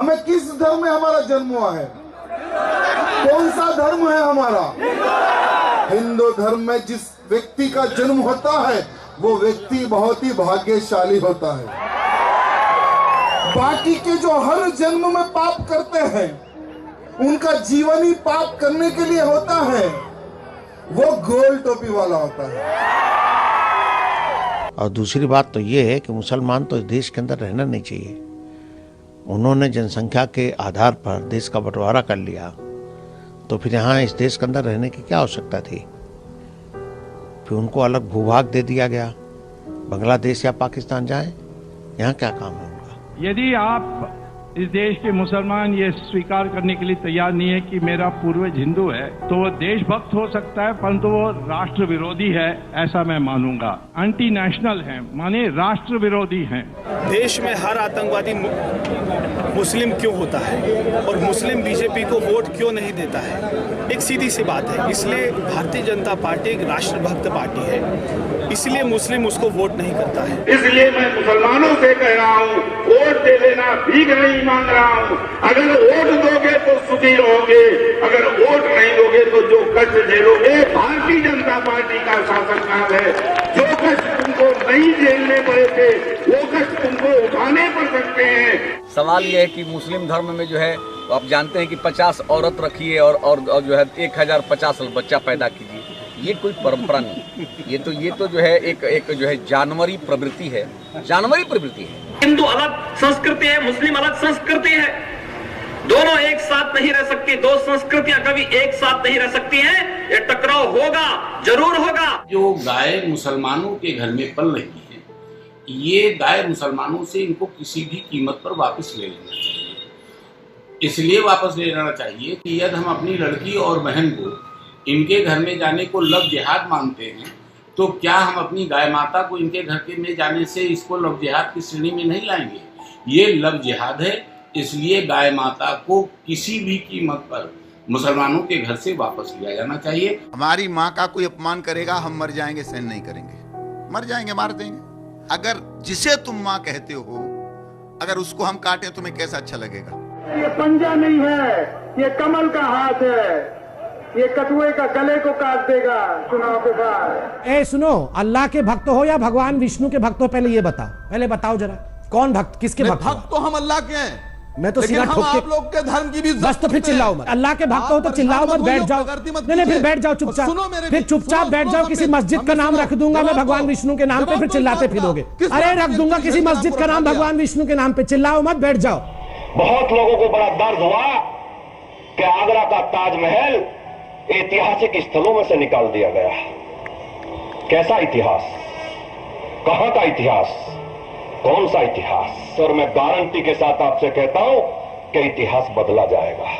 हमें किस धर्म में हमारा जन्म हुआ है, कौन सा धर्म है हमारा? हिंदू धर्म में जिस व्यक्ति का जन्म होता है वो व्यक्ति बहुत ही भाग्यशाली होता है। बाकी के जो हर जन्म में पाप करते हैं उनका जीवन ही पाप करने के लिए होता है, वो गोल टोपी वाला होता है। और दूसरी बात तो ये है कि मुसलमान तो इस देश के अंदर रहना नहीं चाहिए। उन्होंने जनसंख्या के आधार पर देश का बंटवारा कर लिया, तो फिर यहाँ इस देश के अंदर रहने की क्या आवश्यकता थी? फिर उनको अलग भूभाग दे दिया गया, बांग्लादेश या पाकिस्तान जाएं, यहाँ क्या काम है उनका? यदि आप इस देश के मुसलमान ये स्वीकार करने के लिए तैयार नहीं है कि मेरा पूर्वज हिंदू है, तो वो देशभक्त हो सकता है, परंतु वो राष्ट्र विरोधी है, ऐसा मैं मानूंगा। एंटी नेशनल है, माने राष्ट्र विरोधी हैं। देश में हर आतंकवादी मुस्लिम क्यों होता है और मुस्लिम बीजेपी को वोट क्यों नहीं देता है? एक सीधी सी बात है, इसलिए भारतीय जनता पार्टी एक राष्ट्रभक्त पार्टी है, इसलिए मुस्लिम उसको वोट नहीं करता है। इसलिए मैं मुसलमानों से कह रहा हूँ, वोट दे देना भीख नहीं मांग रहा हूँ। अगर वोट दोगे तो सुखी रहोगे, अगर वोट नहीं दोगे तो जो कष्ट झेलोगे, भारतीय जनता पार्टी का शासनकाल है। जो कष्ट तुमको नहीं झेलने पड़े थे वो कष्ट तुमको उठाने पड़ सकते हैं। सवाल यह है कि मुस्लिम धर्म में जो है आप जानते हैं कि 50 औरत रखिए और जो है 1050 बच्चा पैदा कीजिए, ये कोई परंपरा नहीं। ये तो जो है एक जो है जानवरी प्रवृत्ति है, जानवरी प्रवृत्ति है। हिंदू अलग संस्कृति है, मुस्लिम अलग संस्कृति है, दोनों एक साथ नहीं रह सकती। दो संस्कृतियां कभी एक साथ नहीं रह सकती हैं, ये टकराव होगा, जरूर होगा। जो गाय मुसलमानों के घर में पल रही है, ये गाय मुसलमानों से इनको किसी भी कीमत पर वापस ले लेना चाहिए। इसलिए वापस ले लेना चाहिए कि यदि हम अपनी लड़की और बहन को इनके घर में जाने को लव जिहाद मानते हैं, तो क्या हम अपनी गाय माता को इनके घर के में जाने से इसको लव जिहाद की श्रेणी में नहीं लाएंगे? ये लव जिहाद है, इसलिए गाय माता को किसी भी कीमत पर मुसलमानों के घर से वापस लिया जाना चाहिए। हमारी माँ का कोई अपमान करेगा, हम मर जाएंगे, सहन नहीं करेंगे, मर जाएंगे, मार देंगे। अगर जिसे तुम माँ कहते हो, अगर उसको हम काटें तुम्हें कैसा अच्छा लगेगा? ये पंजा नहीं है, ये कमल का हाथ है, ये कटुए का गले को काट देगा चुनाव के बाद। ए सुनो, अल्लाह के भक्त हो या भगवान विष्णु के भक्त हो, पहले ये बताओ, पहले बताओ जरा, कौन भक्त, किसके भक्त? भक्त तो हम अल्लाह के हैं, मैं तो सीधा ठोक के आप लोग के धर्म की भी बस, तो फिर चिल्लाओ मत। अल्लाह के भक्त हो तो चिल्लाओ मत, बैठ जाओ। नहीं, फिर बैठ जाओ चुपचाप, फिर चुपचाप बैठ जाओ। किसी मस्जिद का नाम रख दूंगा मैं भगवान विष्णु के नाम पे, फिर चिल्लाते फिरोगे। अरे रख दूंगा किसी मस्जिद का नाम भगवान विष्णु के नाम पे, चिल्लाओ मत, बैठ जाओ। बहुत लोगों को बड़ा दर्द हुआ कि आगरा का ताजमहल ऐतिहासिक स्थलों में से निकाल दिया गया। कैसा इतिहास, कहां का इतिहास, कौन सा इतिहास? और मैं गारंटी के साथ आपसे कहता हूं कि इतिहास बदला जाएगा।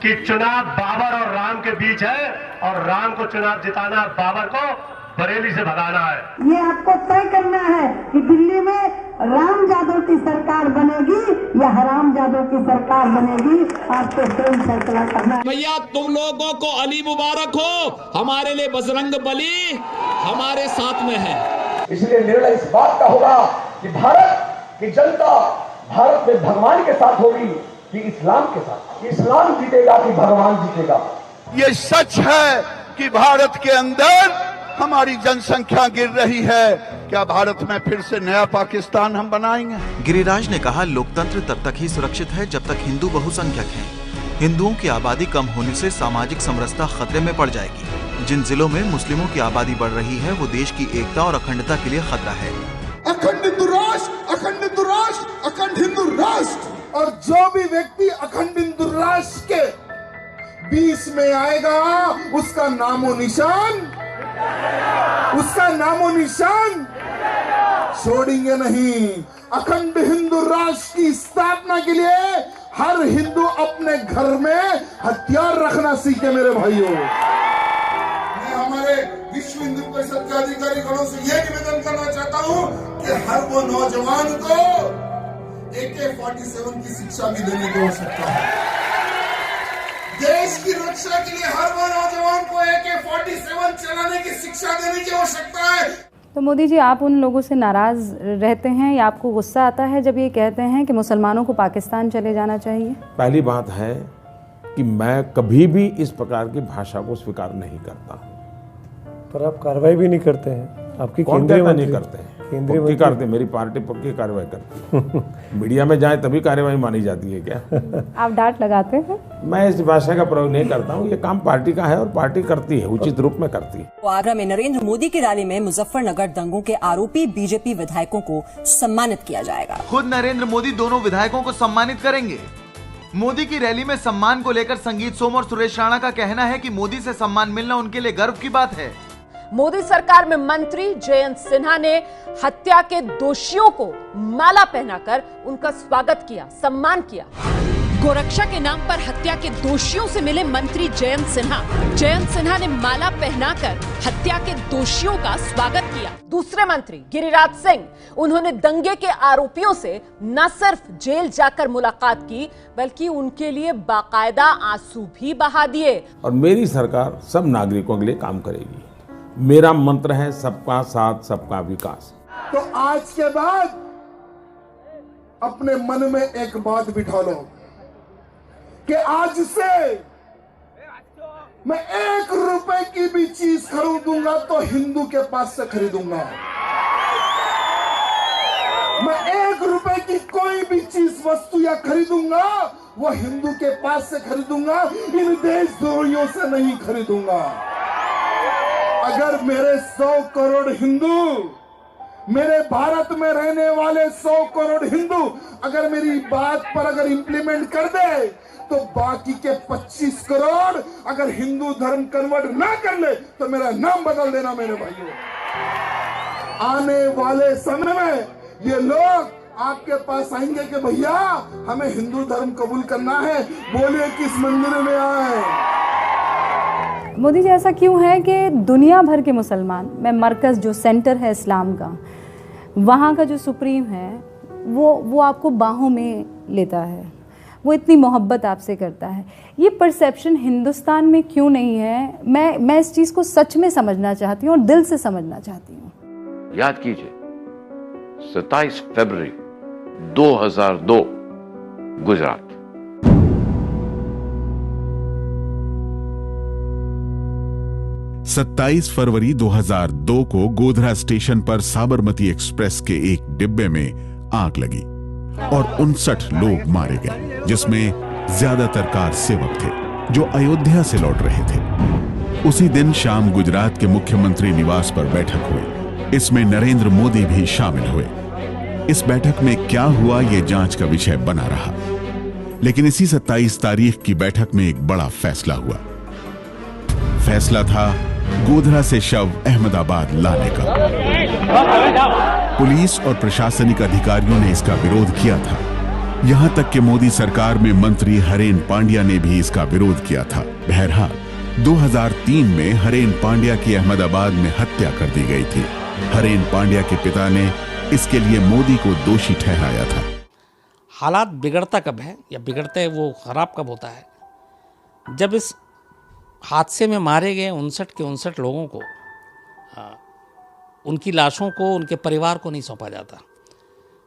कि चुनाव बाबर और राम के बीच है और राम को चुनाव जिताना, बाबर को बरेली से भगाना है। ये आपको तय करना है कि दिल्ली में राम यादव की सरकार बनेगी या हराम यादव की सरकार बनेगी, आपको स्वयं फैसला करना है। भैया तुम लोगों को अली मुबारक हो, हमारे लिए बजरंग बली हमारे साथ में है। इसलिए निर्णय इस बात का होगा कि भारत की जनता भारत में भगवान के साथ होगी कि इस्लाम के साथ। इस्लाम जीतेगा कि भगवान जीतेगा? ये सच है कि भारत के अंदर हमारी जनसंख्या गिर रही है। क्या भारत में फिर से नया पाकिस्तान हम बनाएंगे? गिरिराज ने कहा, लोकतंत्र तब तक ही सुरक्षित है जब तक हिंदू बहुसंख्यक हैं। हिंदुओं की आबादी कम होने से सामाजिक समरसता खतरे में पड़ जाएगी। जिन जिलों में मुस्लिमों की आबादी बढ़ रही है वो देश की एकता और अखंडता के लिए खतरा है। अखंड हिंदू राष्ट्र, अखंड हिंदू राष्ट्र, अखंड हिंदू राष्ट्र। और जो भी व्यक्ति अखंड हिंदू राष्ट्र के बीच में आएगा उसका नामो निशान, उसका नामो निशान छोड़ेंगे नहीं। अखंड हिंदू राष्ट्र की स्थापना के लिए हर हिंदू अपने घर में हथियार रखना सीखे मेरे भाइयों। मैं हमारे विश्व हिंदू परिषद के अधिकारी गणों से यह निवेदन करना चाहता हूं कि हर वो नौजवान को AK-47 की शिक्षा भी देने की आवश्यकता है। देश की रक्षा के लिए हर वो नौजवान को AK-47 चलाने की शिक्षा देने की आवश्यकता है। तो मोदी जी, आप उन लोगों से नाराज रहते हैं या आपको गुस्सा आता है जब ये कहते हैं कि मुसलमानों को पाकिस्तान चले जाना चाहिए? पहली बात है कि मैं कभी भी इस प्रकार की भाषा को स्वीकार नहीं करता। पर आप कार्रवाई भी नहीं करते हैं। आपकी कौन कहता नहीं करते हैं? केंद्रीय पक्की करते, मेरी पार्टी पक्की कार्रवाई करती है। मीडिया में जाए तभी कार्रवाई मानी जाती है क्या? आप डांट लगाते हैं? मैं इस भाषा का प्रयोग नहीं करता हूँ। ये काम पार्टी का है और पार्टी करती है, उचित रूप में करती है। आगरा में नरेंद्र मोदी की रैली में मुजफ्फरनगर दंगों के आरोपी बीजेपी विधायकों को सम्मानित किया जाएगा। खुद नरेंद्र मोदी दोनों विधायकों को सम्मानित करेंगे। मोदी की रैली में सम्मान को लेकर संगीत सोम और सुरेश राणा का कहना है कि मोदी से सम्मान मिलना उनके लिए गर्व की बात है। मोदी सरकार में मंत्री जयंत सिन्हा ने हत्या के दोषियों को माला पहनाकर उनका स्वागत किया, सम्मान किया। गोरक्षा के नाम पर हत्या के दोषियों से मिले मंत्री जयंत सिन्हा। जयंत सिन्हा ने माला पहनाकर हत्या के दोषियों का स्वागत किया। दूसरे मंत्री गिरिराज सिंह, उन्होंने दंगे के आरोपियों से न सिर्फ जेल जाकर मुलाकात की बल्कि उनके लिए बाकायदा आंसू भी बहा दिए। और मेरी सरकार सब नागरिकों के लिए काम करेगी। मेरा मंत्र है सबका साथ सबका विकास। तो आज के बाद अपने मन में एक बात बिठा लो कि आज से मैं 1 रुपए की भी चीज खरीदूंगा तो हिंदू के पास से खरीदूंगा। मैं 1 रुपए की कोई भी चीज वस्तु या खरीदूंगा वो हिंदू के पास से खरीदूंगा, इन देशद्रोहियों से नहीं खरीदूंगा। अगर मेरे 100 करोड़ हिंदू, मेरे भारत में रहने वाले 100 करोड़ हिंदू अगर मेरी बात पर अगर इंप्लीमेंट कर दे तो बाकी के 25 करोड़ अगर हिंदू धर्म कन्वर्ट ना कर ले तो मेरा नाम बदल देना मेरे भाइयों। आने वाले समय में ये लोग आपके पास आएंगे कि भैया हमें हिंदू धर्म कबूल करना है, बोलिए किस मंदिर में आए। मोदी जी, ऐसा क्यों है कि दुनिया भर के मुसलमान में मरकज़ जो सेंटर है इस्लाम का, वहाँ का जो सुप्रीम है वो आपको बाहों में लेता है, वो इतनी मोहब्बत आपसे करता है। ये परसेप्शन हिंदुस्तान में क्यों नहीं है? मैं इस चीज़ को सच में समझना चाहती हूँ और दिल से समझना चाहती हूँ। याद कीजिए 27 फरवरी 2002 गुजरात। 27 फरवरी 2002 को गोधरा स्टेशन पर साबरमती एक्सप्रेस के एक डिब्बे में आग लगी और 59 लोग मारे गए, जिसमें ज्यादातर कार सेवक थे जो अयोध्या से लौट रहे थे। उसी दिन शाम गुजरात के मुख्यमंत्री निवास पर बैठक हुई। इसमें नरेंद्र मोदी भी शामिल हुए। इस बैठक में क्या हुआ ये जांच का विषय बना रहा, लेकिन इसी 27 तारीख की बैठक में एक बड़ा फैसला हुआ। फैसला था गोधरा से शव अहमदाबाद लाने का। पुलिस और प्रशासनिक अधिकारियों ने इसका विरोध किया था। यहां तक कि मोदी सरकार में मंत्री हरेन पांड्या ने भी इसका विरोध किया था। बहरहाल 2003 में हरेन पांड्या की अहमदाबाद में हत्या कर दी गई थी। हरेन पांड्या के पिता ने इसके लिए मोदी को दोषी ठहराया था। हालात बिगड़ता कब है या बिगड़ते वो खराब कब होता है? जब इस हादसे में मारे गए 59 के 59 लोगों को उनकी लाशों को उनके परिवार को नहीं सौंपा जाता,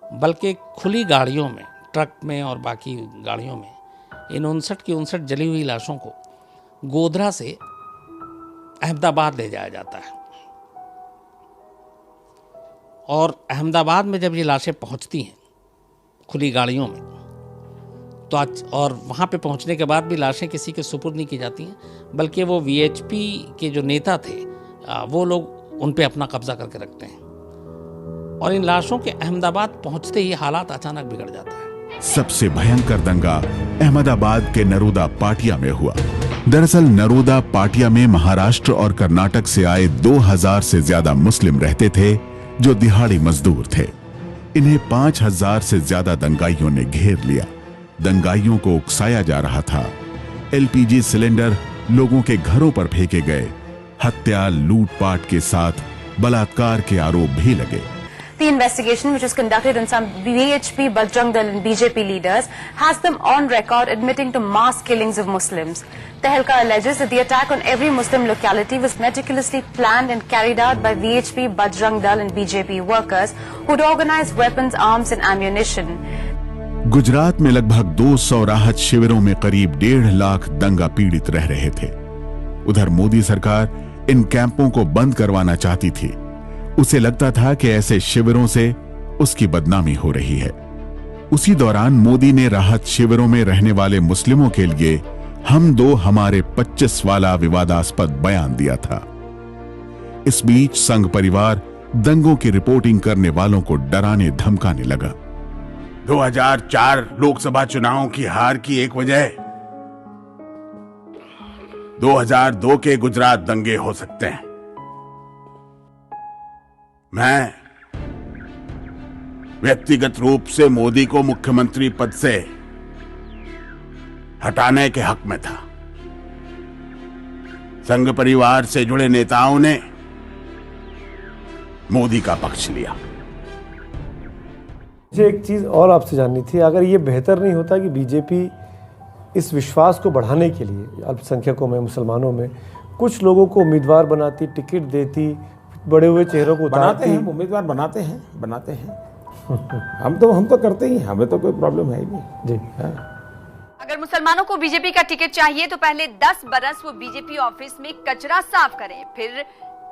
बल्कि खुली गाड़ियों में, ट्रक में और बाकी गाड़ियों में इन 59 की 59 जली हुई लाशों को गोधरा से अहमदाबाद ले जाया जाता है। और अहमदाबाद में जब ये लाशें पहुंचती हैं खुली गाड़ियों में, तो आज और वहाँ पे पहुँचने के बाद भी लाशें किसी के सुपुर्द नहीं की जाती हैं, बल्कि वो वीएचपी के जो नेता थे वो लोग उन पे अपना कब्जा करके रखते हैं। और इन लाशों के अहमदाबाद पहुँचते ही हालात अचानक बिगड़ जाता है। सबसे भयंकर दंगा अहमदाबाद के नरोदा पाटिया में हुआ। दरअसल नरोदा पाटिया में महाराष्ट्र और कर्नाटक से आए 2000 से ज्यादा मुस्लिम रहते थे जो दिहाड़ी मजदूर थे। इन्हें 5000 से ज्यादा दंगाइयों ने घेर लिया। दंगाइयों को उकसाया जा रहा था। एलपीजी सिलेंडर लोगों के घरों पर फेंके गए। हत्या, लूटपाट के साथ बलात्कार के आरोप भी लगे। The investigation, which was conducted on some VHP, Bajrang Dal and BJP leaders, has them on record admitting to mass killings of Muslims. Tehelka alleges that the attack on every Muslim locality was meticulously planned and carried out by VHP, Bajrang Dal and BJP workers who'd organized weapons, arms and ammunition. Gujarat में लगभग 200 राहत शिविरों में करीब 1.5 लाख दंगा पीड़ित रह रहे थे। उधर मोदी सरकार इन कैंपों को बंद करवाना चाहती थी। उसे लगता था कि ऐसे शिविरों से उसकी बदनामी हो रही है। उसी दौरान मोदी ने राहत शिविरों में रहने वाले मुस्लिमों के लिए हम दो हमारे 25 वाला विवादास्पद बयान दिया था। इस बीच संघ परिवार दंगों की रिपोर्टिंग करने वालों को डराने धमकाने लगा। 2004 लोकसभा चुनावों की हार की एक वजह 2002 के गुजरात दंगे हो सकते हैं। मैं व्यक्तिगत रूप से मोदी को मुख्यमंत्री पद से हटाने के हक में था। संघ परिवार से जुड़े नेताओं ने मोदी का पक्ष लिया। मुझे एक चीज और आपसे जाननी थी, अगर ये बेहतर नहीं होता कि बीजेपी इस विश्वास को बढ़ाने के लिए अल्पसंख्यकों में, मुसलमानों में कुछ लोगों को उम्मीदवार बनाती, टिकट देती, बड़े हुए चेहरों को बनाते हैं, उम्मीदवार बनाते हैं हम तो करते ही, हमें तो कोई प्रॉब्लम है ही नहीं जी। अगर मुसलमानों को बीजेपी का टिकट चाहिए तो पहले 10 बरस वो बीजेपी ऑफिस में कचरा साफ करें, फिर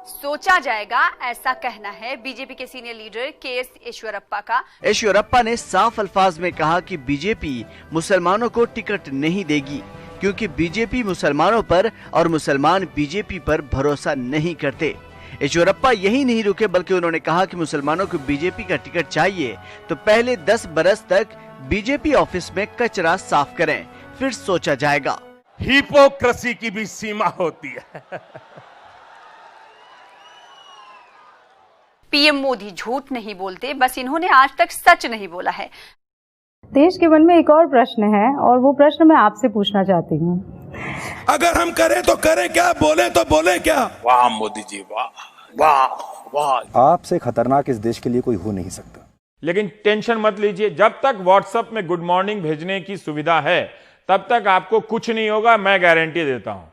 सोचा जाएगा, ऐसा कहना है बीजेपी के सीनियर लीडर के.एस. येचुरप्पा का। येचुरप्पा ने साफ अल्फाज में कहा कि बीजेपी मुसलमानों को टिकट नहीं देगी क्योंकि बीजेपी मुसलमानों पर और मुसलमान बीजेपी पर भरोसा नहीं करते। येचुरप्पा यही नहीं रुके बल्कि उन्होंने कहा कि मुसलमानों को बीजेपी का टिकट चाहिए तो पहले 10 बरस तक बीजेपी ऑफिस में कचरा साफ करें, फिर सोचा जाएगा। हिपोक्रेसी की भी सीमा होती है। पीएम मोदी झूठ नहीं बोलते, बस इन्होंने आज तक सच नहीं बोला है। देश के मन में एक और प्रश्न है और वो प्रश्न मैं आपसे पूछना चाहती हूँ। अगर हम करें तो करें क्या, बोले तो बोले क्या? वाह मोदी जी, वाह वाह वाह। आपसे खतरनाक इस देश के लिए कोई हो नहीं सकता। लेकिन टेंशन मत लीजिए, जब तक व्हाट्सएप में गुड मॉर्निंग भेजने की सुविधा है तब तक आपको कुछ नहीं होगा, मैं गारंटी देता हूं।